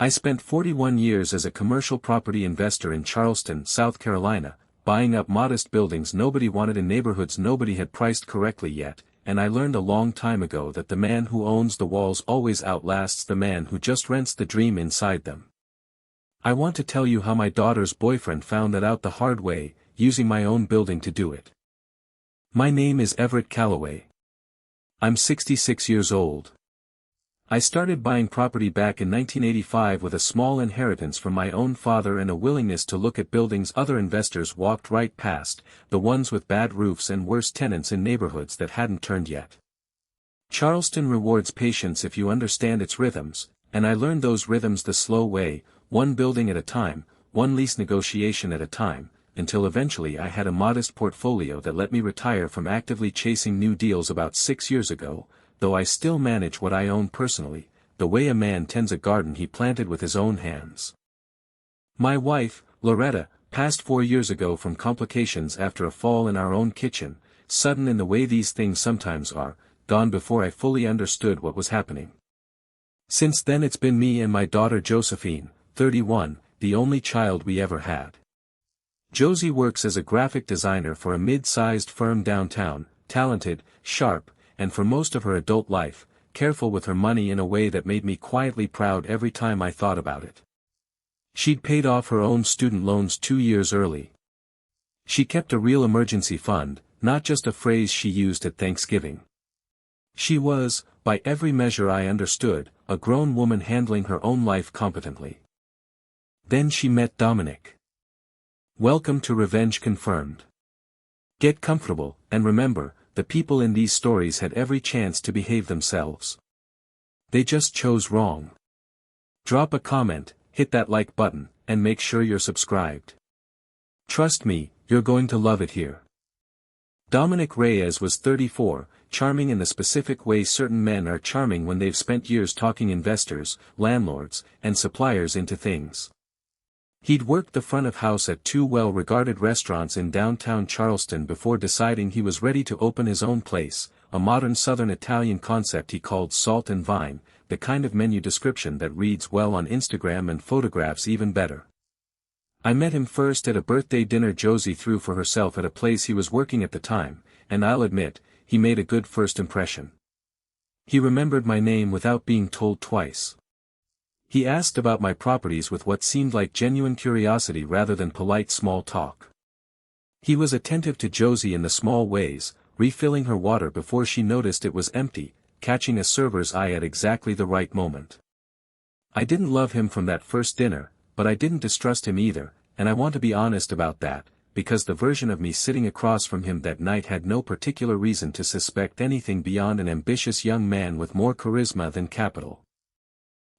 I spent 41 years as a commercial property investor in Charleston, South Carolina, buying up modest buildings nobody wanted in neighborhoods nobody had priced correctly yet, and I learned a long time ago that the man who owns the walls always outlasts the man who just rents the dream inside them. I want to tell you how my daughter's boyfriend found that out the hard way, using my own building to do it. My name is Everett Calloway. I'm 66 years old. I started buying property back in 1985 with a small inheritance from my own father and a willingness to look at buildings other investors walked right past, the ones with bad roofs and worse tenants in neighborhoods that hadn't turned yet. Charleston rewards patience if you understand its rhythms, and I learned those rhythms the slow way, one building at a time, one lease negotiation at a time, until eventually I had a modest portfolio that let me retire from actively chasing new deals about 6 years ago, though I still manage what I own personally, the way a man tends a garden he planted with his own hands. My wife, Loretta, passed 4 years ago from complications after a fall in our own kitchen, sudden in the way these things sometimes are, gone before I fully understood what was happening. Since then it's been me and my daughter Josephine, 31, the only child we ever had. Josie works as a graphic designer for a mid-sized firm downtown, talented, sharp, and for most of her adult life, careful with her money in a way that made me quietly proud every time I thought about it. She'd paid off her own student loans 2 years early. She kept a real emergency fund, not just a phrase she used at Thanksgiving. She was, by every measure I understood, a grown woman handling her own life competently. Then she met Dominic. Welcome to Revenge Confirmed. Get comfortable, and remember, the people in these stories had every chance to behave themselves. They just chose wrong. Drop a comment, hit that like button, and make sure you're subscribed. Trust me, you're going to love it here. Dominic Reyes was 34, charming in the specific way certain men are charming when they've spent years talking investors, landlords, and suppliers into things. He'd worked the front of house at 2 well-regarded restaurants in downtown Charleston before deciding he was ready to open his own place, a modern Southern Italian concept he called Salt and Vine, the kind of menu description that reads well on Instagram and photographs even better. I met him first at a birthday dinner Josie threw for herself at a place he was working at the time, and I'll admit, he made a good first impression. He remembered my name without being told twice. He asked about my properties with what seemed like genuine curiosity rather than polite small talk. He was attentive to Josie in the small ways, refilling her water before she noticed it was empty, catching a server's eye at exactly the right moment. I didn't love him from that first dinner, but I didn't distrust him either, and I want to be honest about that, because the version of me sitting across from him that night had no particular reason to suspect anything beyond an ambitious young man with more charisma than capital.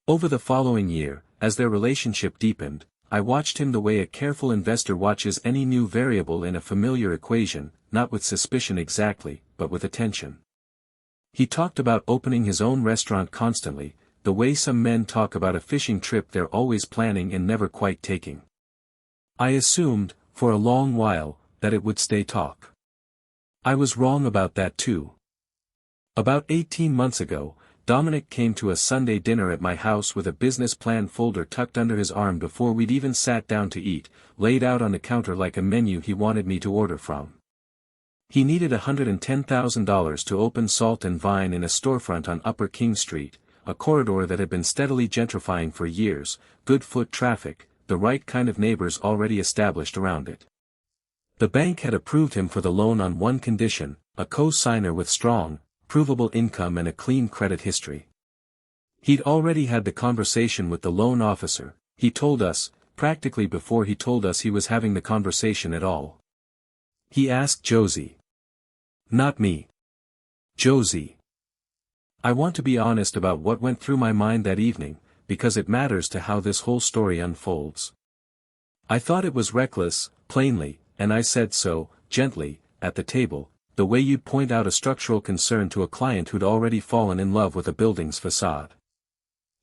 Over the following year, as their relationship deepened, I watched him the way a careful investor watches any new variable in a familiar equation, not with suspicion exactly, but with attention. He talked about opening his own restaurant constantly, the way some men talk about a fishing trip they're always planning and never quite taking. I assumed, for a long while, that it would stay talk. I was wrong about that too. About 18 months ago, Dominic came to a Sunday dinner at my house with a business plan folder tucked under his arm before we'd even sat down to eat, laid out on the counter like a menu he wanted me to order from. He needed $110,000 to open Salt and Vine in a storefront on Upper King Street, a corridor that had been steadily gentrifying for years, good foot traffic, the right kind of neighbors already established around it. The bank had approved him for the loan on one condition, a co-signer with strong, provable income and a clean credit history. He'd already had the conversation with the loan officer, he told us, practically before he told us he was having the conversation at all. He asked Josie. Not me. Josie. I want to be honest about what went through my mind that evening, because it matters to how this whole story unfolds. I thought it was reckless, plainly, and I said so, gently, at the table, the way you'd point out a structural concern to a client who'd already fallen in love with a building's facade.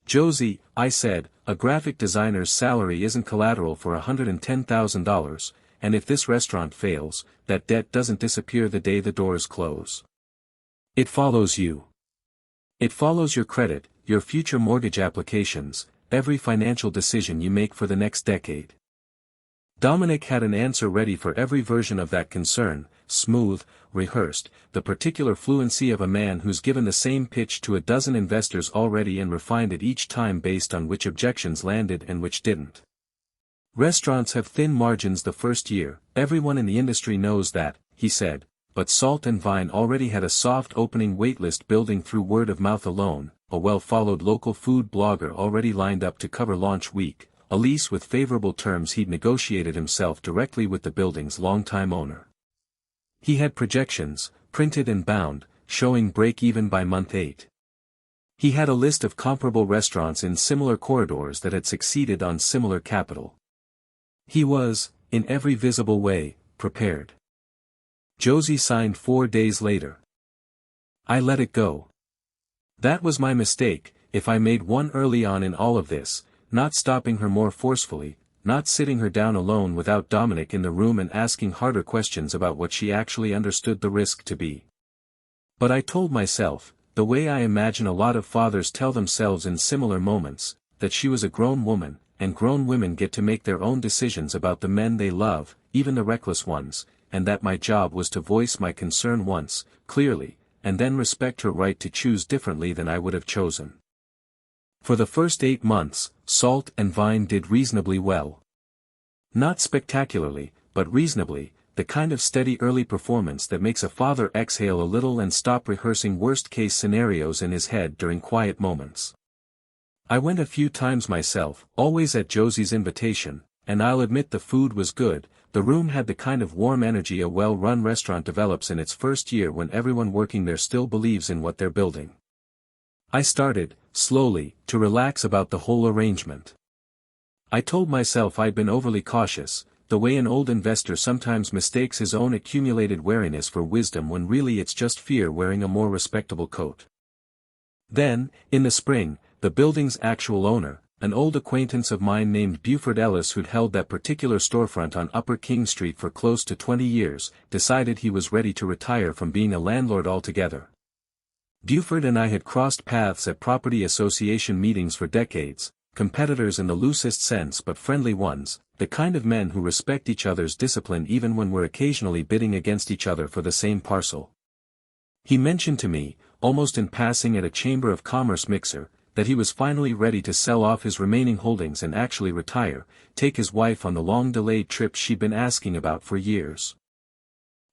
Josie, I said, a graphic designer's salary isn't collateral for $110,000, and if this restaurant fails, that debt doesn't disappear the day the doors close. It follows you. It follows your credit, your future mortgage applications, every financial decision you make for the next decade. Dominic had an answer ready for every version of that concern, smooth, rehearsed, the particular fluency of a man who's given the same pitch to a dozen investors already and refined it each time based on which objections landed and which didn't. Restaurants have thin margins the first year, everyone in the industry knows that, he said, but Salt and Vine already had a soft opening waitlist building through word of mouth alone, a well-followed local food blogger already lined up to cover launch week, a lease with favorable terms he'd negotiated himself directly with the building's longtime owner. He had projections, printed and bound, showing break-even by month 8. He had a list of comparable restaurants in similar corridors that had succeeded on similar capital. He was, in every visible way, prepared. Josie signed 4 days later. I let it go. That was my mistake, if I made one early on in all of this, not stopping her more forcefully, not sitting her down alone without Dominic in the room and asking harder questions about what she actually understood the risk to be. But I told myself, the way I imagine a lot of fathers tell themselves in similar moments, that she was a grown woman, and grown women get to make their own decisions about the men they love, even the reckless ones, and that my job was to voice my concern once, clearly, and then respect her right to choose differently than I would have chosen. For the first 8 months, Salt and Vine did reasonably well. Not spectacularly, but reasonably, the kind of steady early performance that makes a father exhale a little and stop rehearsing worst-case scenarios in his head during quiet moments. I went a few times myself, always at Josie's invitation, and I'll admit the food was good. The room had the kind of warm energy a well-run restaurant develops in its first year when everyone working there still believes in what they're building. I started, slowly, to relax about the whole arrangement. I told myself I'd been overly cautious, the way an old investor sometimes mistakes his own accumulated wariness for wisdom when really it's just fear wearing a more respectable coat. Then, in the spring, the building's actual owner, an old acquaintance of mine named Buford Ellis who'd held that particular storefront on Upper King Street for close to 20 years, decided he was ready to retire from being a landlord altogether. Buford and I had crossed paths at property association meetings for decades, competitors in the loosest sense but friendly ones, the kind of men who respect each other's discipline even when we're occasionally bidding against each other for the same parcel. He mentioned to me, almost in passing at a Chamber of Commerce mixer, that he was finally ready to sell off his remaining holdings and actually retire, take his wife on the long-delayed trip she'd been asking about for years.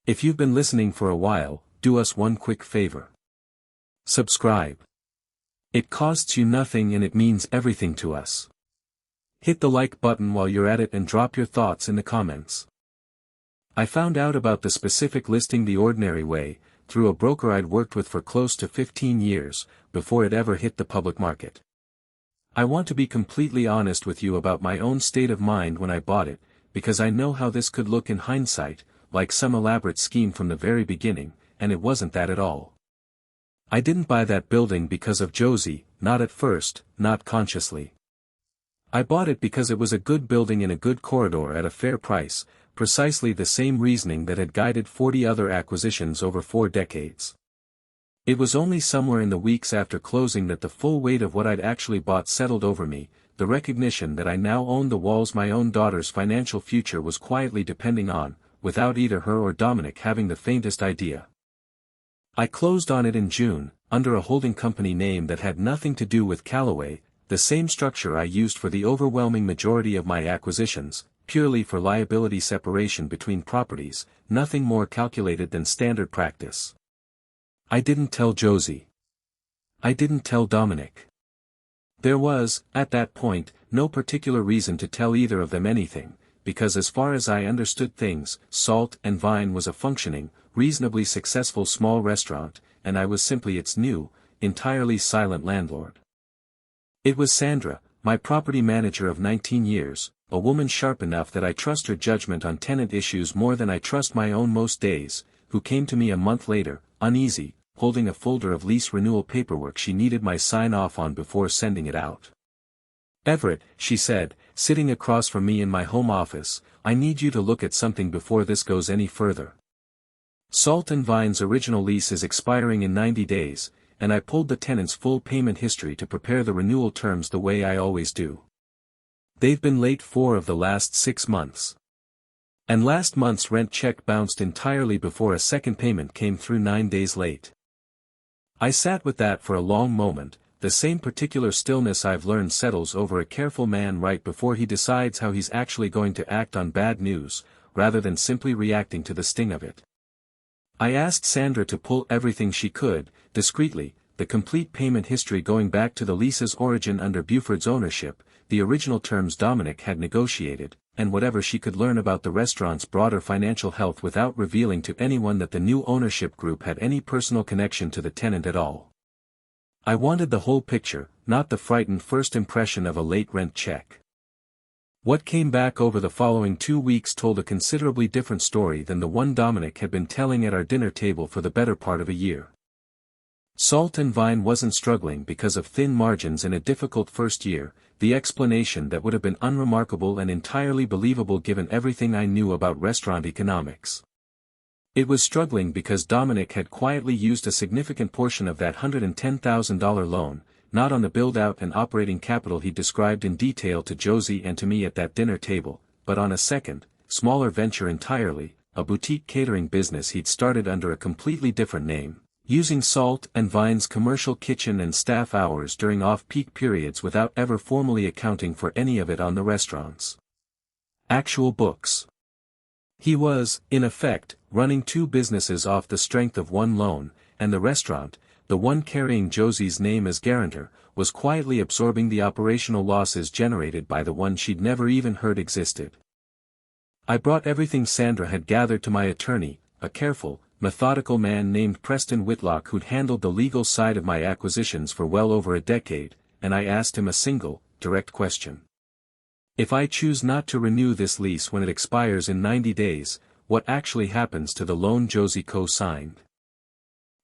If you've been listening for a while, do us one quick favor. Subscribe. It costs you nothing and it means everything to us. Hit the like button while you're at it and drop your thoughts in the comments. I found out about the specific listing the ordinary way, through a broker I'd worked with for close to 15 years, before it ever hit the public market. I want to be completely honest with you about my own state of mind when I bought it, because I know how this could look in hindsight, like some elaborate scheme from the very beginning, and it wasn't that at all. I didn't buy that building because of Josie, not at first, not consciously. I bought it because it was a good building in a good corridor at a fair price, precisely the same reasoning that had guided 40 other acquisitions over 4 decades. It was only somewhere in the weeks after closing that the full weight of what I'd actually bought settled over me, the recognition that I now owned the walls my own daughter's financial future was quietly depending on, without either her or Dominic having the faintest idea. I closed on it in June, under a holding company name that had nothing to do with Calloway, the same structure I used for the overwhelming majority of my acquisitions, purely for liability separation between properties, nothing more calculated than standard practice. I didn't tell Josie. I didn't tell Dominic. There was, at that point, no particular reason to tell either of them anything, because as far as I understood things, Salt and Vine was a functioning, reasonably successful small restaurant, and I was simply its new, entirely silent landlord. It was Sandra, my property manager of 19 years, a woman sharp enough that I trust her judgment on tenant issues more than I trust my own most days, who came to me a month later, uneasy, holding a folder of lease renewal paperwork she needed my sign-off on before sending it out. "Everett," she said, sitting across from me in my home office, "I need you to look at something before this goes any further. Salt and Vine's original lease is expiring in 90 days, and I pulled the tenant's full payment history to prepare the renewal terms the way I always do. They've been late 4 of the last 6 months. And last month's rent check bounced entirely before a second payment came through 9 days late. I sat with that for a long moment, the same particular stillness I've learned settles over a careful man right before he decides how he's actually going to act on bad news, rather than simply reacting to the sting of it. I asked Sandra to pull everything she could, discreetly, the complete payment history going back to the lease's origin under Buford's ownership, the original terms Dominic had negotiated, and whatever she could learn about the restaurant's broader financial health without revealing to anyone that the new ownership group had any personal connection to the tenant at all. I wanted the whole picture, not the frightened first impression of a late rent check. What came back over the following 2 weeks told a considerably different story than the one Dominic had been telling at our dinner table for the better part of a year. Salt and Vine wasn't struggling because of thin margins in a difficult first year, the explanation that would have been unremarkable and entirely believable given everything I knew about restaurant economics. It was struggling because Dominic had quietly used a significant portion of that $110,000 loan, not on the build-out and operating capital he described in detail to Josie and to me at that dinner table, but on a second, smaller venture entirely, a boutique catering business he'd started under a completely different name, using Salt and Vine's commercial kitchen and staff hours during off-peak periods without ever formally accounting for any of it on the restaurant's actual books. He was, in effect, running 2 businesses off the strength of one loan, and the restaurant, the one carrying Josie's name as guarantor, was quietly absorbing the operational losses generated by the one she'd never even heard existed. I brought everything Sandra had gathered to my attorney, a careful, methodical man named Preston Whitlock who'd handled the legal side of my acquisitions for well over a decade, and I asked him a single, direct question. If I choose not to renew this lease when it expires in 90 days, what actually happens to the loan Josie co-signed?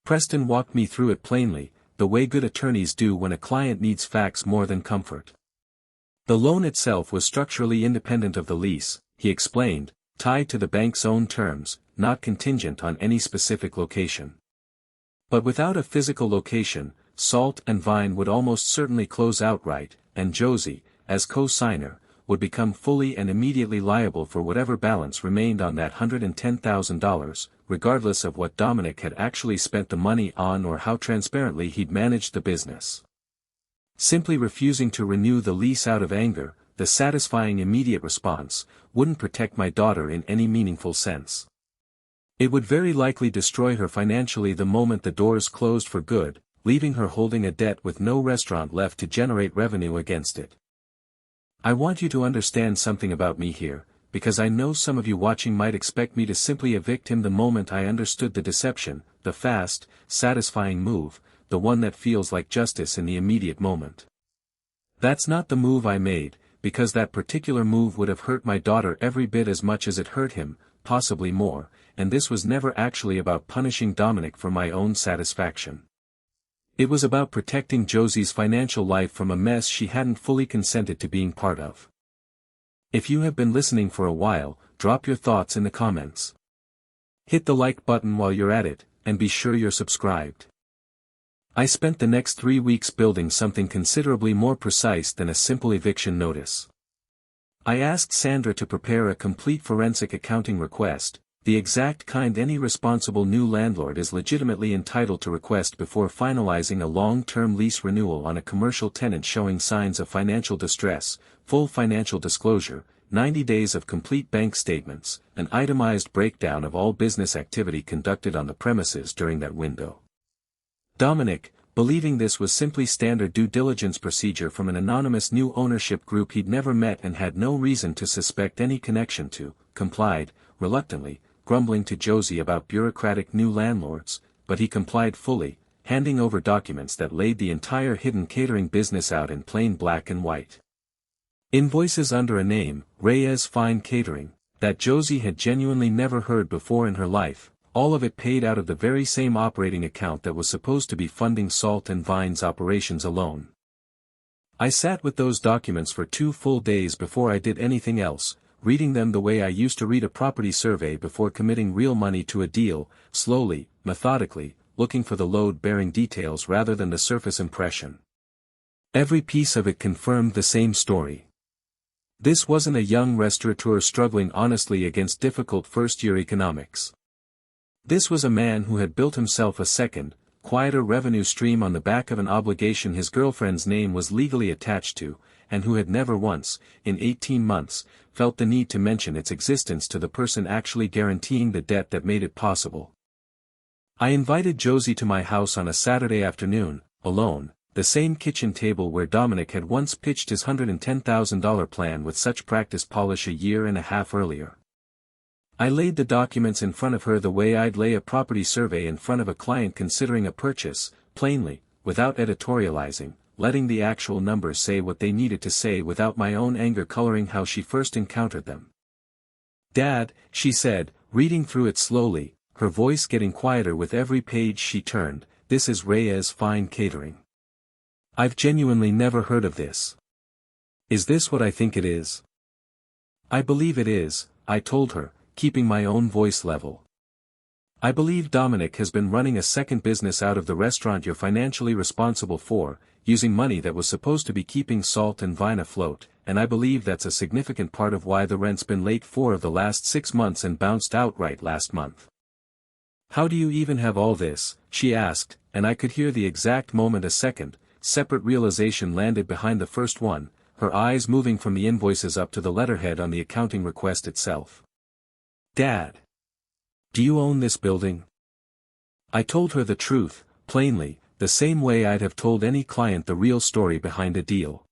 Preston walked me through it plainly, the way good attorneys do when a client needs facts more than comfort. The loan itself was structurally independent of the lease, he explained, tied to the bank's own terms, not contingent on any specific location. But without a physical location, Salt and Vine would almost certainly close outright, and Josie, as co-signer, would become fully and immediately liable for whatever balance remained on that $110,000, regardless of what Dominic had actually spent the money on or how transparently he'd managed the business. Simply refusing to renew the lease out of anger, the satisfying immediate response, wouldn't protect my daughter in any meaningful sense. It would very likely destroy her financially the moment the doors closed for good, leaving her holding a debt with no restaurant left to generate revenue against it. I want you to understand something about me here, because I know some of you watching might expect me to simply evict him the moment I understood the deception, the fast, satisfying move, the one that feels like justice in the immediate moment. That's not the move I made, because that particular move would have hurt my daughter every bit as much as it hurt him, possibly more, and this was never actually about punishing Dominic for my own satisfaction. It was about protecting Josie's financial life from a mess she hadn't fully consented to being part of. If you have been listening for a while, drop your thoughts in the comments. Hit the like button while you're at it, and be sure you're subscribed. I spent the next 3 weeks building something considerably more precise than a simple eviction notice. I asked Sandra to prepare a complete forensic accounting request, the exact kind any responsible new landlord is legitimately entitled to request before finalizing a long-term lease renewal on a commercial tenant showing signs of financial distress, full financial disclosure, 90 days of complete bank statements, an itemized breakdown of all business activity conducted on the premises during that window. Dominic, believing this was simply standard due diligence procedure from an anonymous new ownership group he'd never met and had no reason to suspect any connection to, complied, reluctantly, grumbling to Josie about bureaucratic new landlords, but he complied fully, handing over documents that laid the entire hidden catering business out in plain black and white. Invoices under a name, Reyes Fine Catering, that Josie had genuinely never heard before in her life, all of it paid out of the very same operating account that was supposed to be funding Salt and Vine's operations alone. I sat with those documents for 2 full days before I did anything else, reading them the way I used to read a property survey before committing real money to a deal, slowly, methodically, looking for the load-bearing details rather than the surface impression. Every piece of it confirmed the same story. This wasn't a young restaurateur struggling honestly against difficult first-year economics. This was a man who had built himself a second, quieter revenue stream on the back of an obligation his girlfriend's name was legally attached to, and who had never once, in 18 months, felt the need to mention its existence to the person actually guaranteeing the debt that made it possible. I invited Josie to my house on a Saturday afternoon, alone, the same kitchen table where Dominic had once pitched his $110,000 plan with such practice polish a year and a half earlier. I laid the documents in front of her the way I'd lay a property survey in front of a client considering a purchase, plainly, without editorializing, letting the actual numbers say what they needed to say without my own anger coloring how she first encountered them. "Dad," she said, reading through it slowly, her voice getting quieter with every page she turned, "this is Reyes Fine Catering. I've genuinely never heard of this. Is this what I think it is?" "I believe it is," I told her, keeping my own voice level. "I believe Dominic has been running a second business out of the restaurant you're financially responsible for, using money that was supposed to be keeping Salt and Vine afloat, and I believe that's a significant part of why the rent's been late 4 of the last 6 months and bounced outright last month." "How do you even have all this?" she asked, and I could hear the exact moment a second, separate realization landed behind the first one, her eyes moving from the invoices up to the letterhead on the accounting request itself. "Dad, do you own this building?" I told her the truth, plainly, the same way I'd have told any client the real story behind a deal.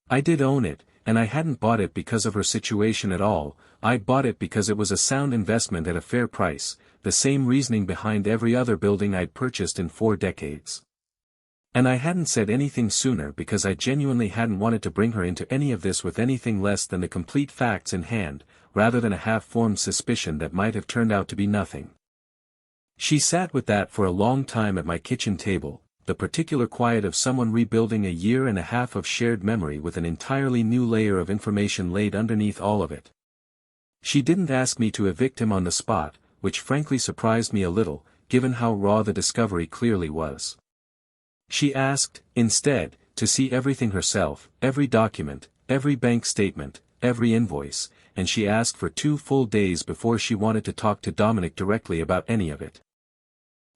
I did own it, and I hadn't bought it because of her situation at all, I'd bought it because it was a sound investment at a fair price, the same reasoning behind every other building I'd purchased in 4 decades. And I hadn't said anything sooner because I genuinely hadn't wanted to bring her into any of this with anything less than the complete facts in hand, rather than a half-formed suspicion that might have turned out to be nothing. She sat with that for a long time at my kitchen table, the particular quiet of someone rebuilding a year and a half of shared memory with an entirely new layer of information laid underneath all of it. She didn't ask me to evict him on the spot, which frankly surprised me a little, given how raw the discovery clearly was. She asked, instead, to see everything herself, every document, every bank statement, every invoice, and she asked for 2 full days before she wanted to talk to Dominic directly about any of it.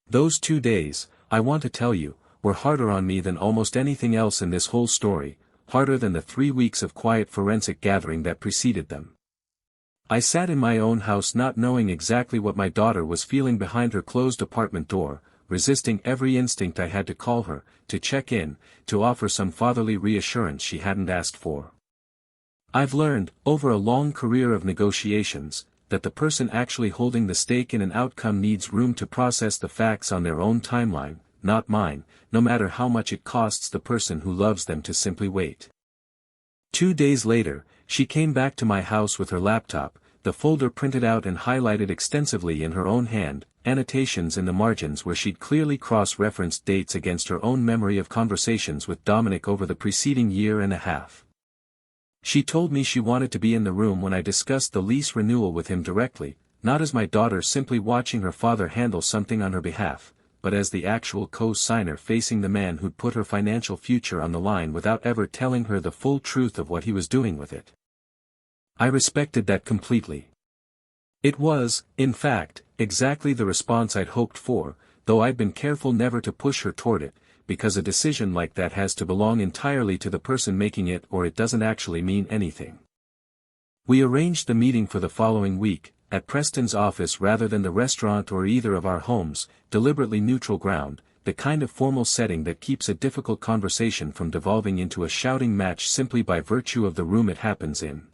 Those 2 days, I want to tell you, were harder on me than almost anything else in this whole story, harder than the 3 weeks of quiet forensic gathering that preceded them. I sat in my own house not knowing exactly what my daughter was feeling behind her closed apartment door, resisting every instinct I had to call her, to check in, to offer some fatherly reassurance she hadn't asked for. I've learned, over a long career of negotiations, that the person actually holding the stake in an outcome needs room to process the facts on their own timeline, not mine, no matter how much it costs the person who loves them to simply wait. 2 days later, she came back to my house with her laptop, the folder printed out and highlighted extensively in her own hand, annotations in the margins where she'd clearly cross-referenced dates against her own memory of conversations with Dominic over the preceding year and a half. She told me she wanted to be in the room when I discussed the lease renewal with him directly, not as my daughter simply watching her father handle something on her behalf, but as the actual co-signer facing the man who'd put her financial future on the line without ever telling her the full truth of what he was doing with it. I respected that completely. It was, in fact, exactly the response I'd hoped for, though I'd been careful never to push her toward it, because a decision like that has to belong entirely to the person making it or it doesn't actually mean anything. We arranged the meeting for the following week, at Preston's office rather than the restaurant or either of our homes, deliberately neutral ground, the kind of formal setting that keeps a difficult conversation from devolving into a shouting match simply by virtue of the room it happens in.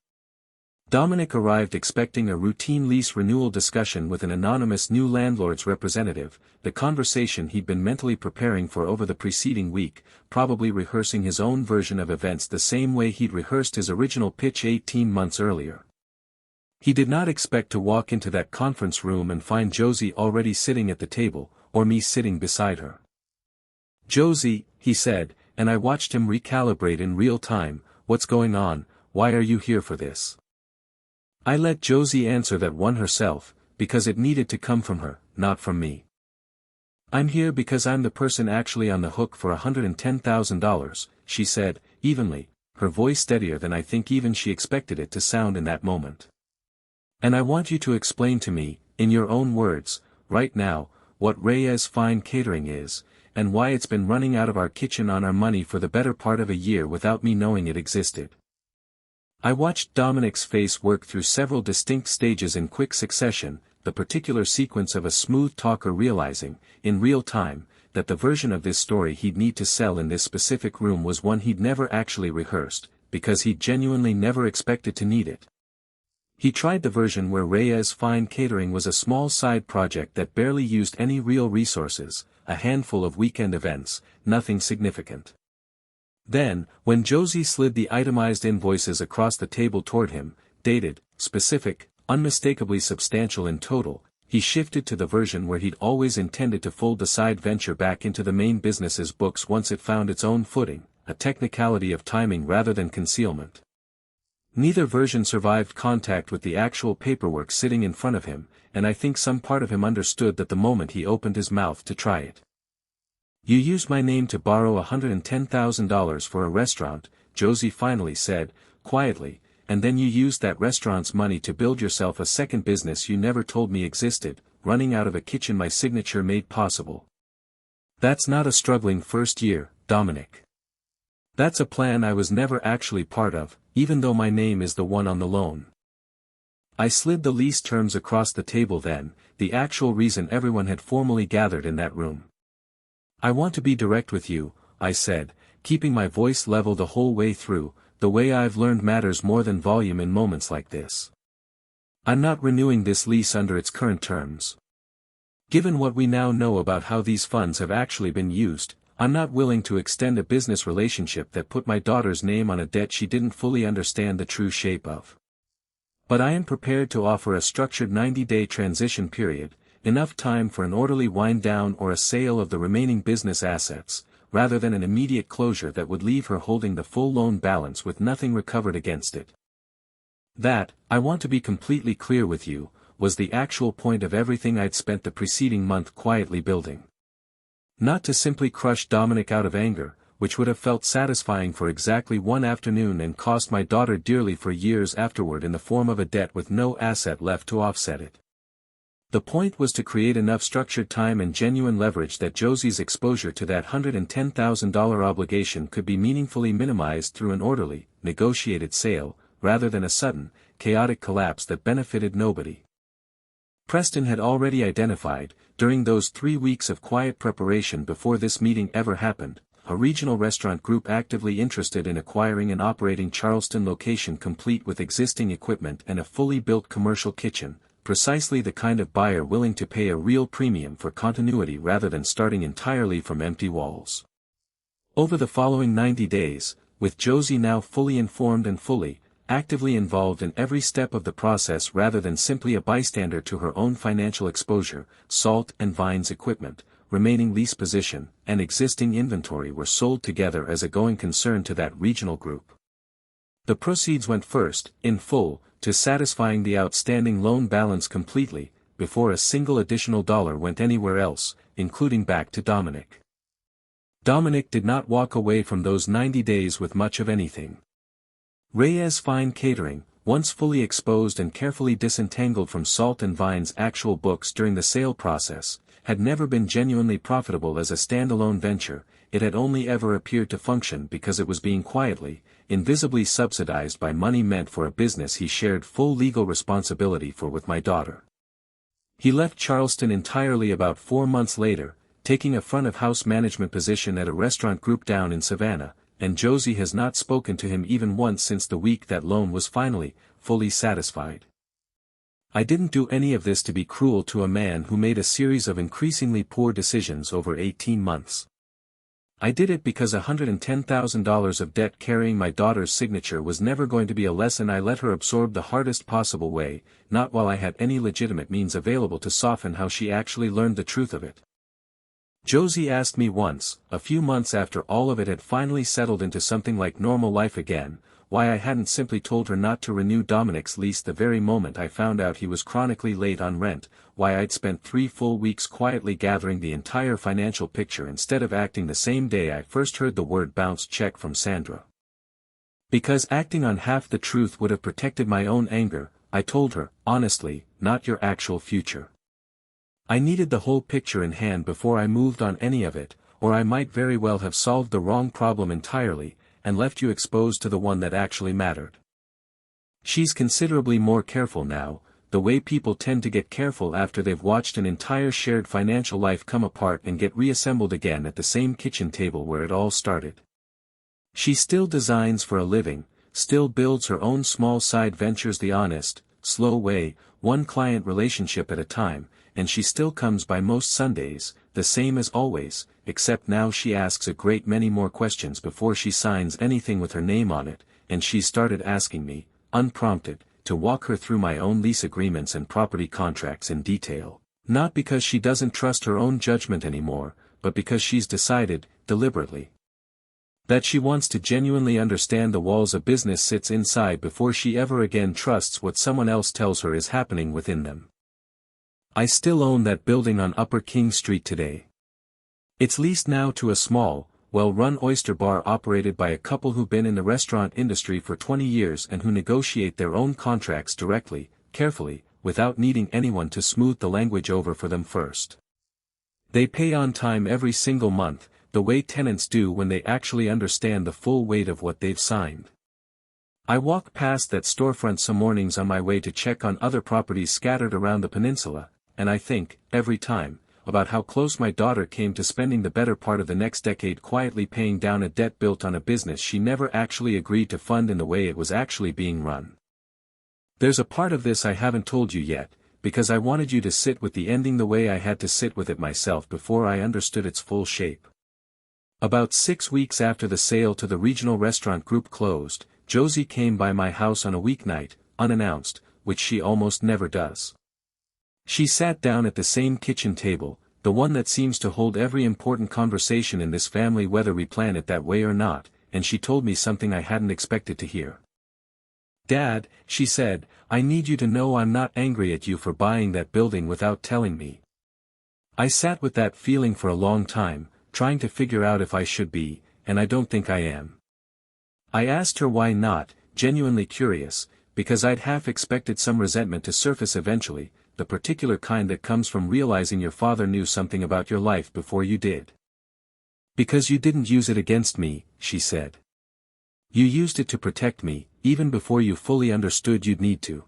Dominic arrived expecting a routine lease renewal discussion with an anonymous new landlord's representative, the conversation he'd been mentally preparing for over the preceding week, probably rehearsing his own version of events the same way he'd rehearsed his original pitch 18 months earlier. He did not expect to walk into that conference room and find Josie already sitting at the table, or me sitting beside her. "Josie," he said, and I watched him recalibrate in real time, "what's going on, why are you here for this?" I let Josie answer that one herself, because it needed to come from her, not from me. I'm here because I'm the person actually on the hook for $110,000, she said, evenly, her voice steadier than I think even she expected it to sound in that moment. And I want you to explain to me, in your own words, right now, what Reyes Fine Catering is, and why it's been running out of our kitchen on our money for the better part of a year without me knowing it existed. I watched Dominic's face work through several distinct stages in quick succession, the particular sequence of a smooth talker realizing, in real time, that the version of this story he'd need to sell in this specific room was one he'd never actually rehearsed, because he'd genuinely never expected to need it. He tried the version where Reyes Fine Catering was a small side project that barely used any real resources, a handful of weekend events, nothing significant. Then, when Josie slid the itemized invoices across the table toward him, dated, specific, unmistakably substantial in total, he shifted to the version where he'd always intended to fold the side venture back into the main business's books once it found its own footing, a technicality of timing rather than concealment. Neither version survived contact with the actual paperwork sitting in front of him, and I think some part of him understood that the moment he opened his mouth to try it. You used my name to borrow $110,000 for a restaurant, Josie finally said, quietly, and then you used that restaurant's money to build yourself a second business you never told me existed, running out of a kitchen my signature made possible. That's not a struggling first year, Dominic. That's a plan I was never actually part of, even though my name is the one on the loan. I slid the lease terms across the table then, the actual reason everyone had formally gathered in that room. I want to be direct with you, I said, keeping my voice level the whole way through, the way I've learned matters more than volume in moments like this. I'm not renewing this lease under its current terms. Given what we now know about how these funds have actually been used, I'm not willing to extend a business relationship that put my daughter's name on a debt she didn't fully understand the true shape of. But I am prepared to offer a structured 90-day transition period, enough time for an orderly wind-down or a sale of the remaining business assets, rather than an immediate closure that would leave her holding the full loan balance with nothing recovered against it. That, I want to be completely clear with you, was the actual point of everything I'd spent the preceding month quietly building. Not to simply crush Dominic out of anger, which would have felt satisfying for exactly one afternoon and cost my daughter dearly for years afterward in the form of a debt with no asset left to offset it. The point was to create enough structured time and genuine leverage that Josie's exposure to that $110,000 obligation could be meaningfully minimized through an orderly, negotiated sale, rather than a sudden, chaotic collapse that benefited nobody. Preston had already identified, during those 3 weeks of quiet preparation before this meeting ever happened, a regional restaurant group actively interested in acquiring and operating Charleston location complete with existing equipment and a fully built commercial kitchen, precisely the kind of buyer willing to pay a real premium for continuity rather than starting entirely from empty walls. Over the following 90 days, with Josie now fully informed and fully, actively involved in every step of the process rather than simply a bystander to her own financial exposure, Salt and Vine's equipment, remaining lease position, and existing inventory were sold together as a going concern to that regional group. The proceeds went first, in full, to satisfying the outstanding loan balance completely, before a single additional dollar went anywhere else, including back to Dominic. Dominic did not walk away from those 90 days with much of anything. Reyes Fine Catering, once fully exposed and carefully disentangled from Salt and Vine's actual books during the sale process, had never been genuinely profitable as a standalone venture. It had only ever appeared to function because it was being quietly, invisibly subsidized by money meant for a business he shared full legal responsibility for with my daughter. He left Charleston entirely about 4 months later, taking a front-of-house management position at a restaurant group down in Savannah, and Josie has not spoken to him even once since the week that loan was finally, fully satisfied. I didn't do any of this to be cruel to a man who made a series of increasingly poor decisions over 18 months. I did it because $110,000 of debt carrying my daughter's signature was never going to be a lesson I let her absorb the hardest possible way, not while I had any legitimate means available to soften how she actually learned the truth of it. Josie asked me once, a few months after all of it had finally settled into something like normal life again, why I hadn't simply told her not to renew Dominic's lease the very moment I found out he was chronically late on rent, why I'd spent 3 full weeks quietly gathering the entire financial picture instead of acting the same day I first heard the word bounce check from Sandra. Because acting on half the truth would have protected my own anger, I told her, honestly, not your actual future. I needed the whole picture in hand before I moved on any of it, or I might very well have solved the wrong problem entirely, and left you exposed to the one that actually mattered. She's considerably more careful now, the way people tend to get careful after they've watched an entire shared financial life come apart and get reassembled again at the same kitchen table where it all started. She still designs for a living, still builds her own small side ventures the honest, slow way, one client relationship at a time, and she still comes by most Sundays, the same as always, except now she asks a great many more questions before she signs anything with her name on it, and she's started asking me, unprompted, to walk her through my own lease agreements and property contracts in detail, not because she doesn't trust her own judgment anymore, but because she's decided, deliberately, that she wants to genuinely understand the walls a business sits inside before she ever again trusts what someone else tells her is happening within them. I still own that building on Upper King Street today. It's leased now to a small, well-run oyster bar operated by a couple who've been in the restaurant industry for 20 years and who negotiate their own contracts directly, carefully, without needing anyone to smooth the language over for them first. They pay on time every single month, the way tenants do when they actually understand the full weight of what they've signed. I walk past that storefront some mornings on my way to check on other properties scattered around the peninsula, and I think, every time, about how close my daughter came to spending the better part of the next decade quietly paying down a debt built on a business she never actually agreed to fund in the way it was actually being run. There's a part of this I haven't told you yet, because I wanted you to sit with the ending the way I had to sit with it myself before I understood its full shape. About 6 weeks after the sale to the regional restaurant group closed, Josie came by my house on a weeknight, unannounced, which she almost never does. She sat down at the same kitchen table, the one that seems to hold every important conversation in this family whether we plan it that way or not, and she told me something I hadn't expected to hear. "Dad," she said, "I need you to know I'm not angry at you for buying that building without telling me." I sat with that feeling for a long time, trying to figure out if I should be, and I don't think I am. I asked her why not, genuinely curious, because I'd half expected some resentment to surface eventually, the particular kind that comes from realizing your father knew something about your life before you did. "Because you didn't use it against me," she said. "You used it to protect me, even before you fully understood you'd need to.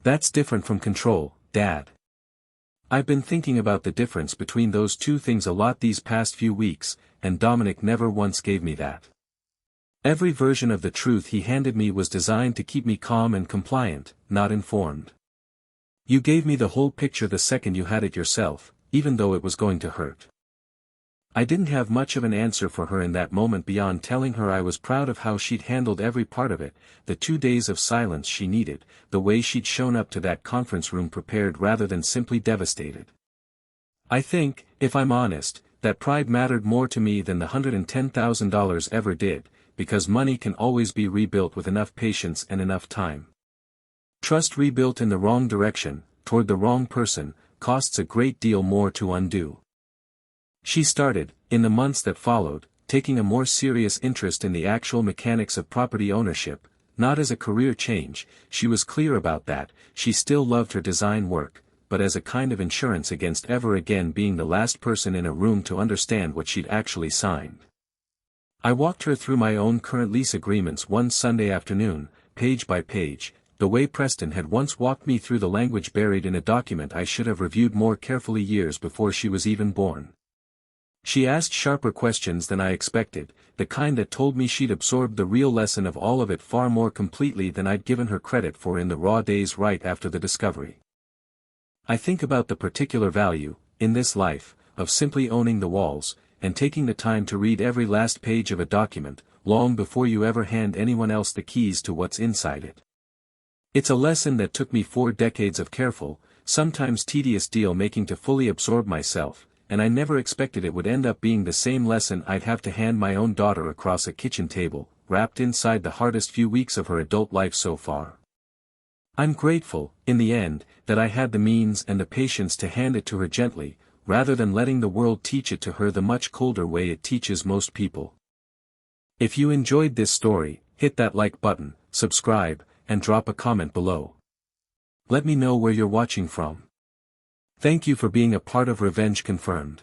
That's different from control, Dad." I've been thinking about the difference between those two things a lot these past few weeks, and Dominic never once gave me that. Every version of the truth he handed me was designed to keep me calm and compliant, not informed. You gave me the whole picture the second you had it yourself, even though it was going to hurt. I didn't have much of an answer for her in that moment beyond telling her I was proud of how she'd handled every part of it, the 2 days of silence she needed, the way she'd shown up to that conference room prepared rather than simply devastated. I think, if I'm honest, that pride mattered more to me than the $110,000 ever did, because money can always be rebuilt with enough patience and enough time. Trust rebuilt in the wrong direction, toward the wrong person, costs a great deal more to undo. She started, in the months that followed, taking a more serious interest in the actual mechanics of property ownership, not as a career change, she was clear about that, she still loved her design work, but as a kind of insurance against ever again being the last person in a room to understand what she'd actually signed. I walked her through my own current lease agreements one Sunday afternoon, page by page, the way Preston had once walked me through the language buried in a document I should have reviewed more carefully years before she was even born. She asked sharper questions than I expected, the kind that told me she'd absorbed the real lesson of all of it far more completely than I'd given her credit for in the raw days right after the discovery. I think about the particular value, in this life, of simply owning the walls, and taking the time to read every last page of a document, long before you ever hand anyone else the keys to what's inside it. It's a lesson that took me 4 decades of careful, sometimes tedious deal-making to fully absorb myself, and I never expected it would end up being the same lesson I'd have to hand my own daughter across a kitchen table, wrapped inside the hardest few weeks of her adult life so far. I'm grateful, in the end, that I had the means and the patience to hand it to her gently, rather than letting the world teach it to her the much colder way it teaches most people. If you enjoyed this story, hit that like button, subscribe, and drop a comment below. Let me know where you're watching from. Thank you for being a part of Revenge Confirmed.